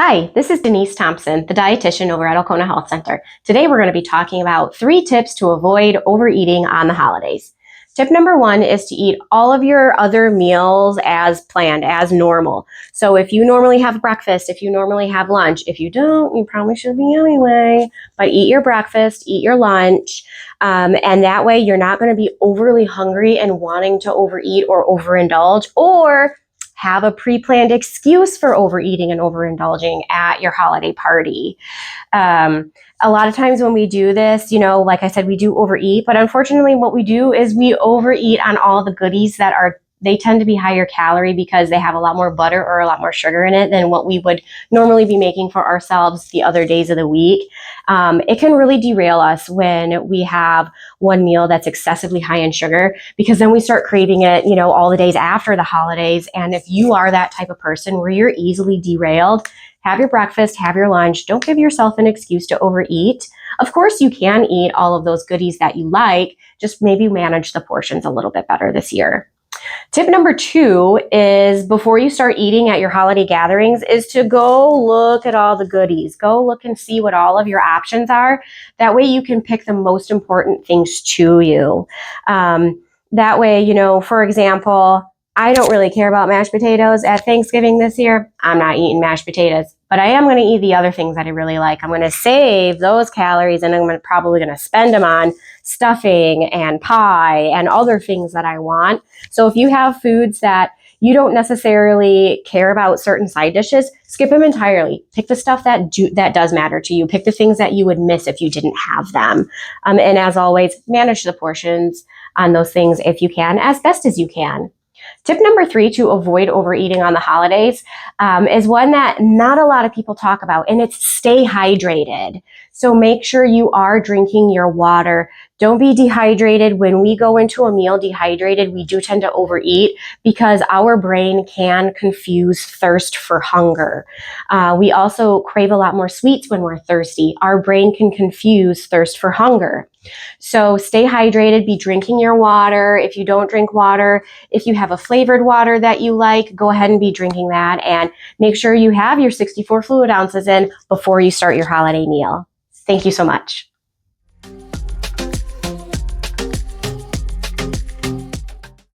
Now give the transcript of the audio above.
Hi, this is Denise Thompson, the dietitian over at Alcona Health Center. Today we're going to be talking about 3 tips to avoid overeating on the holidays. Tip number 1 is to eat all of your other meals as planned, as normal. So if you normally have breakfast, if you normally have lunch, if you don't, you probably should be anyway, but eat your breakfast, eat your lunch, and that way you're not going to be overly hungry and wanting to overeat or overindulge, or have a pre-planned excuse for overeating and overindulging at your holiday party. A lot of times when we do this, like I said, we do overeat, but unfortunately what we do is we overeat on all the goodies they tend to be higher calorie because they have a lot more butter or a lot more sugar in it than what we would normally be making for ourselves the other days of the week. It can really derail us when we have one meal that's excessively high in sugar, because then we start craving it, all the days after the holidays. And if you are that type of person where you're easily derailed, have your breakfast, have your lunch. Don't give yourself an excuse to overeat. Of course, you can eat all of those goodies that you like, just maybe manage the portions a little bit better this year. Tip number 2 is, before you start eating at your holiday gatherings, is to go look at all the goodies. Go look and see what all of your options are. That way you can pick the most important things to you. That way, for example, I don't really care about mashed potatoes at Thanksgiving this year. I'm not eating mashed potatoes, but I am going to eat the other things that I really like. I'm going to save those calories, and I'm probably going to spend them on stuffing and pie and other things that I want. So if you have foods that you don't necessarily care about certain side dishes, skip them entirely. Pick the stuff that does matter to you. Pick the things that you would miss if you didn't have them. And as always, manage the portions on those things if you can, as best as you can. Tip number 3 to avoid overeating on the holidays is one that not a lot of people talk about, and it's stay hydrated. So make sure you are drinking your water. Don't be dehydrated. When we go into a meal dehydrated, we do tend to overeat because our brain can confuse thirst for hunger. We also crave a lot more sweets when we're thirsty. Our brain can confuse thirst for hunger. So stay hydrated, be drinking your water. If you don't drink water, if you have a flavored water that you like, go ahead and be drinking that, and make sure you have your 64 fluid ounces in before you start your holiday meal. Thank you so much.